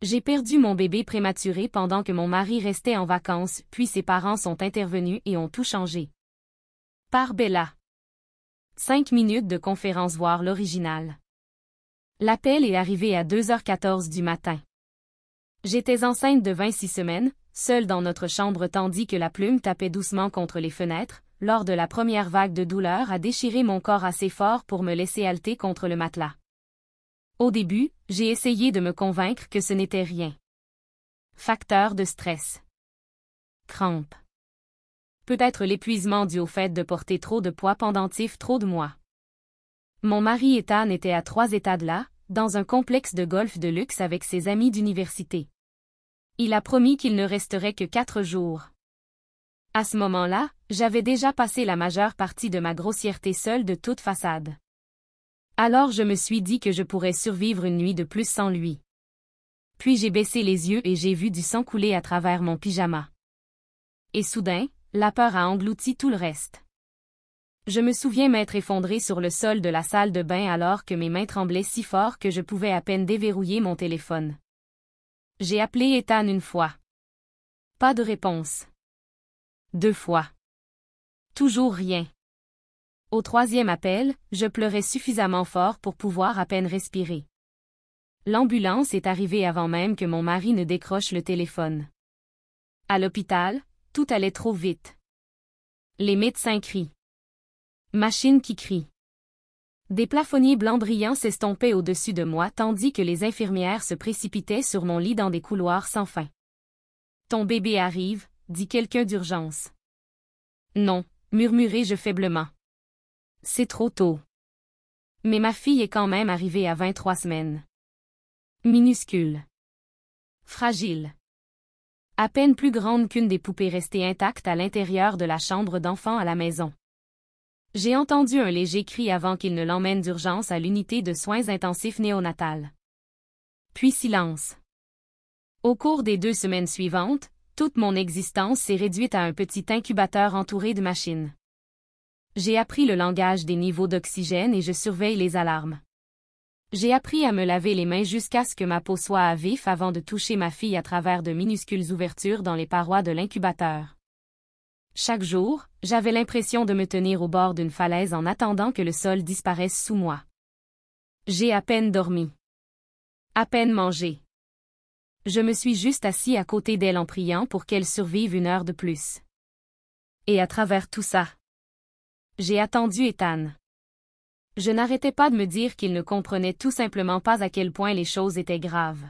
J'ai perdu mon bébé prématuré pendant que mon mari restait en vacances, puis ses parents sont intervenus et ont tout changé. Par Bella. 5 minutes de conférence voir l'original. L'appel est arrivé à 2h14 du matin. J'étais enceinte de 26 semaines, seule dans notre chambre tandis que la plume tapait doucement contre les fenêtres, lors de la première vague de douleur a déchiré mon corps assez fort pour me laisser halter contre le matelas. Au début, j'ai essayé de me convaincre que ce n'était rien. Facteur de stress. Crampes. Peut-être l'épuisement dû au fait de porter trop de poids pendentif trop de mois. Mon mari Ethan était à 3 états de là, dans un complexe de golf de luxe avec ses amis d'université. Il a promis qu'il ne resterait que 4 jours. À ce moment-là, j'avais déjà passé la majeure partie de ma grossièreté seule de toute façade. Alors je me suis dit que je pourrais survivre une nuit de plus sans lui. Puis j'ai baissé les yeux et j'ai vu du sang couler à travers mon pyjama. Et soudain, la peur a englouti tout le reste. Je me souviens m'être effondrée sur le sol de la salle de bain alors que mes mains tremblaient si fort que je pouvais à peine déverrouiller mon téléphone. J'ai appelé Ethan une fois. Pas de réponse. 2 fois. Toujours rien. Au 3e appel, je pleurais suffisamment fort pour pouvoir à peine respirer. L'ambulance est arrivée avant même que mon mari ne décroche le téléphone. À l'hôpital, tout allait trop vite. Les médecins crient. Machine qui crie. Des plafonniers blancs brillants s'estompaient au-dessus de moi tandis que les infirmières se précipitaient sur mon lit dans des couloirs sans fin. Ton bébé arrive, dit quelqu'un d'urgence. Non, murmurai-je faiblement. C'est trop tôt. Mais ma fille est quand même arrivée à 23 semaines. Minuscule. Fragile. À peine plus grande qu'une des poupées restées intactes à l'intérieur de la chambre d'enfant à la maison. J'ai entendu un léger cri avant qu'il ne l'emmène d'urgence à l'unité de soins intensifs néonatales. Puis silence. Au cours des 2 semaines suivantes, toute mon existence s'est réduite à un petit incubateur entouré de machines. J'ai appris le langage des niveaux d'oxygène et je surveille les alarmes. J'ai appris à me laver les mains jusqu'à ce que ma peau soit à vif avant de toucher ma fille à travers de minuscules ouvertures dans les parois de l'incubateur. Chaque jour, j'avais l'impression de me tenir au bord d'une falaise en attendant que le sol disparaisse sous moi. J'ai à peine dormi. À peine mangé. Je me suis juste assis à côté d'elle en priant pour qu'elle survive 1 heure de plus. Et à travers tout ça, j'ai attendu Ethan. Je n'arrêtais pas de me dire qu'il ne comprenait tout simplement pas à quel point les choses étaient graves.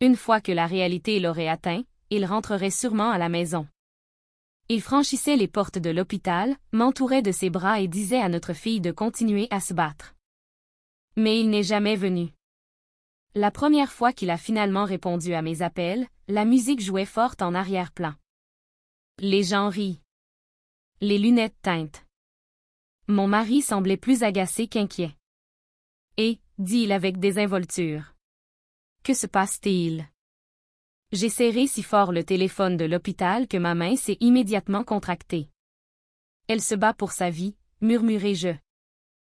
Une fois que la réalité l'aurait atteint, il rentrerait sûrement à la maison. Il franchissait les portes de l'hôpital, m'entourait de ses bras et disait à notre fille de continuer à se battre. Mais il n'est jamais venu. La première fois qu'il a finalement répondu à mes appels, la musique jouait forte en arrière-plan. Les gens rient. Les lunettes teintent. Mon mari semblait plus agacé qu'inquiet. Et, dit-il avec désinvolture. Que se passe-t-il? J'ai serré si fort le téléphone de l'hôpital que ma main s'est immédiatement contractée. Elle se bat pour sa vie, murmurai-je.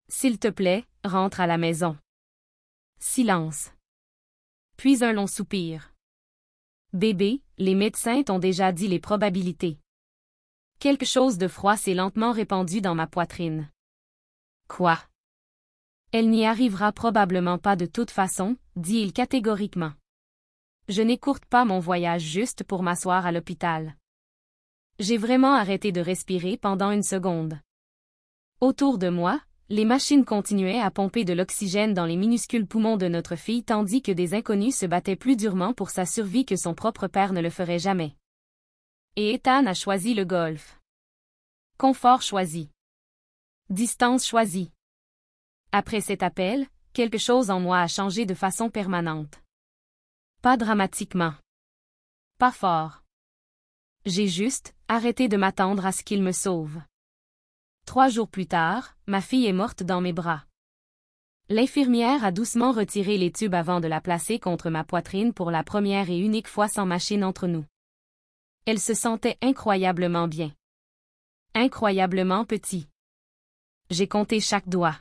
S'il te plaît, rentre à la maison. Silence. Puis un long soupir. Bébé, les médecins t'ont déjà dit les probabilités. Quelque chose de froid s'est lentement répandu dans ma poitrine. Quoi? Elle n'y arrivera probablement pas de toute façon, dit-il catégoriquement. Je n'écourte pas mon voyage juste pour m'asseoir à l'hôpital. J'ai vraiment arrêté de respirer pendant 1 seconde. Autour de moi, les machines continuaient à pomper de l'oxygène dans les minuscules poumons de notre fille tandis que des inconnus se battaient plus durement pour sa survie que son propre père ne le ferait jamais. Et Ethan a choisi le golf. Confort choisi. Distance choisie. Après cet appel, quelque chose en moi a changé de façon permanente. Pas dramatiquement. Pas fort. J'ai juste arrêté de m'attendre à ce qu'il me sauve. 3 jours plus tard, ma fille est morte dans mes bras. L'infirmière a doucement retiré les tubes avant de la placer contre ma poitrine pour la première et unique fois sans machine entre nous. Elle se sentait incroyablement bien. Incroyablement petit. J'ai compté chaque doigt.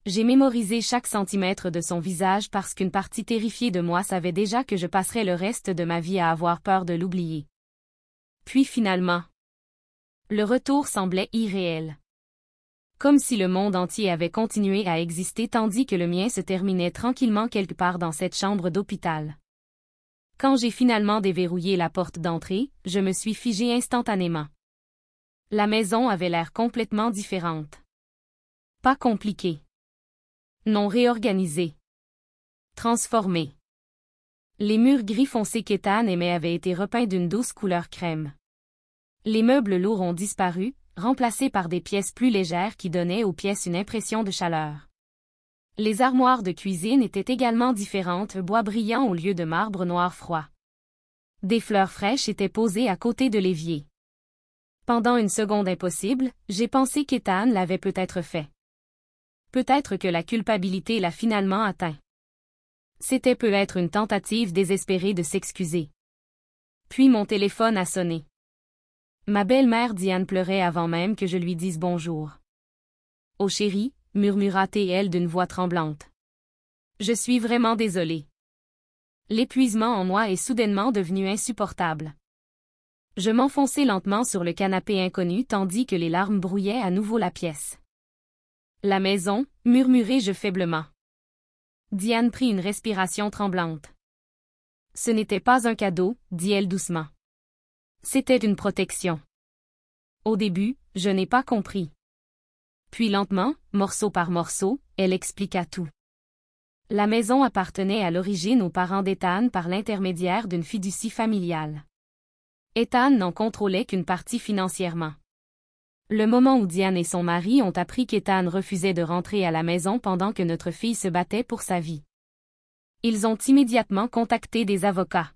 J'ai mémorisé chaque centimètre de son visage parce qu'une partie terrifiée de moi savait déjà que je passerais le reste de ma vie à avoir peur de l'oublier. Puis finalement, le retour semblait irréel. Comme si le monde entier avait continué à exister tandis que le mien se terminait tranquillement quelque part dans cette chambre d'hôpital. Quand j'ai finalement déverrouillé la porte d'entrée, je me suis figée instantanément. La maison avait l'air complètement différente. Pas compliquée. Non réorganisée. Transformée. Les murs gris foncé qu'Ethan aimait avaient été repeints d'une douce couleur crème. Les meubles lourds ont disparu, remplacés par des pièces plus légères qui donnaient aux pièces une impression de chaleur. Les armoires de cuisine étaient également différentes, bois brillant au lieu de marbre noir froid. Des fleurs fraîches étaient posées à côté de l'évier. Pendant une seconde impossible, j'ai pensé qu'Ethan l'avait peut-être fait. Peut-être que la culpabilité l'a finalement atteint. C'était peut-être une tentative désespérée de s'excuser. Puis mon téléphone a sonné. Ma belle-mère Diane pleurait avant même que je lui dise bonjour. « Oh chérie », murmura-t-elle d'une voix tremblante. « Je suis vraiment désolée. » L'épuisement en moi est soudainement devenu insupportable. Je m'enfonçai lentement sur le canapé inconnu tandis que les larmes brouillaient à nouveau la pièce. « La maison », murmurai-je faiblement. Diane prit une respiration tremblante. « Ce n'était pas un cadeau », dit-elle doucement. C'était une protection. Au début, je n'ai pas compris. Puis lentement, morceau par morceau, elle expliqua tout. La maison appartenait à l'origine aux parents d'Ethan par l'intermédiaire d'une fiducie familiale. Ethan n'en contrôlait qu'une partie financièrement. Le moment où Diane et son mari ont appris qu'Ethan refusait de rentrer à la maison pendant que notre fille se battait pour sa vie. Ils ont immédiatement contacté des avocats.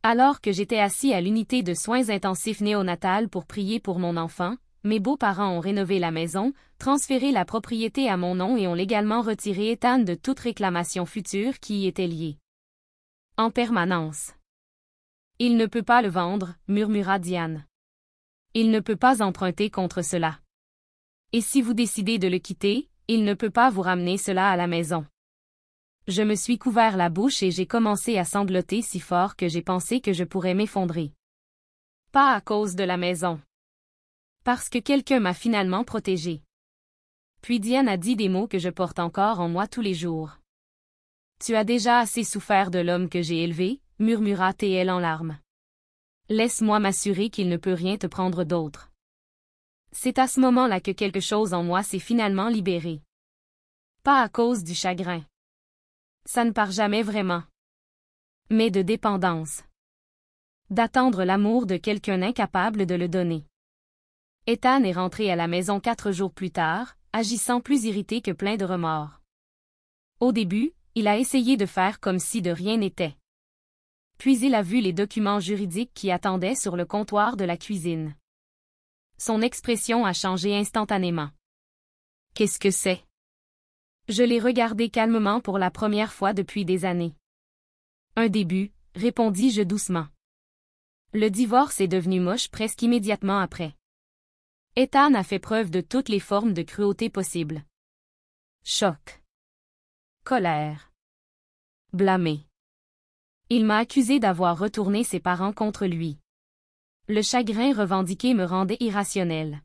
Alors que j'étais assis à l'unité de soins intensifs néonatales pour prier pour mon enfant, mes beaux-parents ont rénové la maison, transféré la propriété à mon nom et ont légalement retiré Ethan de toute réclamation future qui y était liée. En permanence. « Il ne peut pas le vendre », murmura Diane. « Il ne peut pas emprunter contre cela. Et si vous décidez de le quitter, il ne peut pas vous ramener cela à la maison. » Je me suis couvert la bouche et j'ai commencé à sangloter si fort que j'ai pensé que je pourrais m'effondrer. Pas à cause de la maison. Parce que quelqu'un m'a finalement protégée. Puis Diane a dit des mots que je porte encore en moi tous les jours. « Tu as déjà assez souffert de l'homme que j'ai élevé », murmura-t-elle en larmes. « Laisse-moi m'assurer qu'il ne peut rien te prendre d'autre. » C'est à ce moment-là que quelque chose en moi s'est finalement libéré. Pas à cause du chagrin. Ça ne part jamais vraiment. Mais de dépendance. D'attendre l'amour de quelqu'un incapable de le donner. Ethan est rentré à la maison 4 jours plus tard, agissant plus irrité que plein de remords. Au début, il a essayé de faire comme si de rien n'était. Puis il a vu les documents juridiques qui attendaient sur le comptoir de la cuisine. Son expression a changé instantanément. « Qu'est-ce que c'est ?» Je l'ai regardé calmement pour la première fois depuis des années. « Un début », répondis-je doucement. Le divorce est devenu moche presque immédiatement après. Ethan a fait preuve de toutes les formes de cruauté possibles. Choc. Colère. Blâmé. Il m'a accusé d'avoir retourné ses parents contre lui. Le chagrin revendiqué me rendait irrationnel.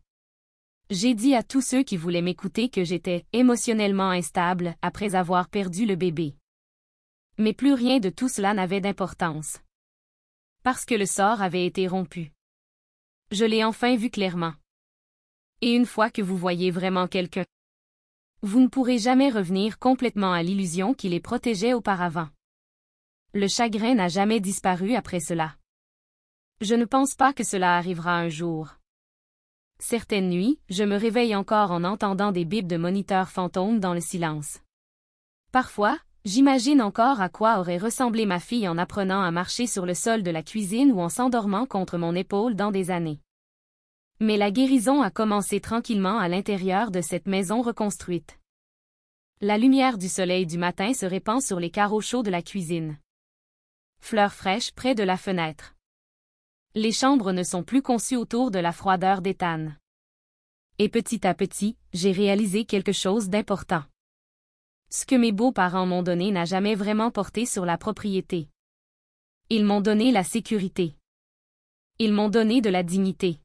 J'ai dit à tous ceux qui voulaient m'écouter que j'étais émotionnellement instable après avoir perdu le bébé. Mais plus rien de tout cela n'avait d'importance. Parce que le sort avait été rompu. Je l'ai enfin vu clairement. Et une fois que vous voyez vraiment quelqu'un, vous ne pourrez jamais revenir complètement à l'illusion qui les protégeait auparavant. Le chagrin n'a jamais disparu après cela. Je ne pense pas que cela arrivera un jour. Certaines nuits, je me réveille encore en entendant des bips de moniteurs fantômes dans le silence. Parfois, j'imagine encore à quoi aurait ressemblé ma fille en apprenant à marcher sur le sol de la cuisine ou en s'endormant contre mon épaule dans des années. Mais la guérison a commencé tranquillement à l'intérieur de cette maison reconstruite. La lumière du soleil du matin se répand sur les carreaux chauds de la cuisine. Fleurs fraîches près de la fenêtre. Les chambres ne sont plus conçues autour de la froideur d'Ethan. Et petit à petit, j'ai réalisé quelque chose d'important. Ce que mes beaux-parents m'ont donné n'a jamais vraiment porté sur la propriété. Ils m'ont donné la sécurité. Ils m'ont donné de la dignité.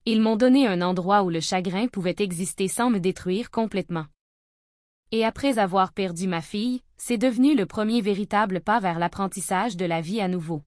Ils m'ont donné un endroit où le chagrin pouvait exister sans me détruire complètement. Et après avoir perdu ma fille, c'est devenu le premier véritable pas vers l'apprentissage de la vie à nouveau.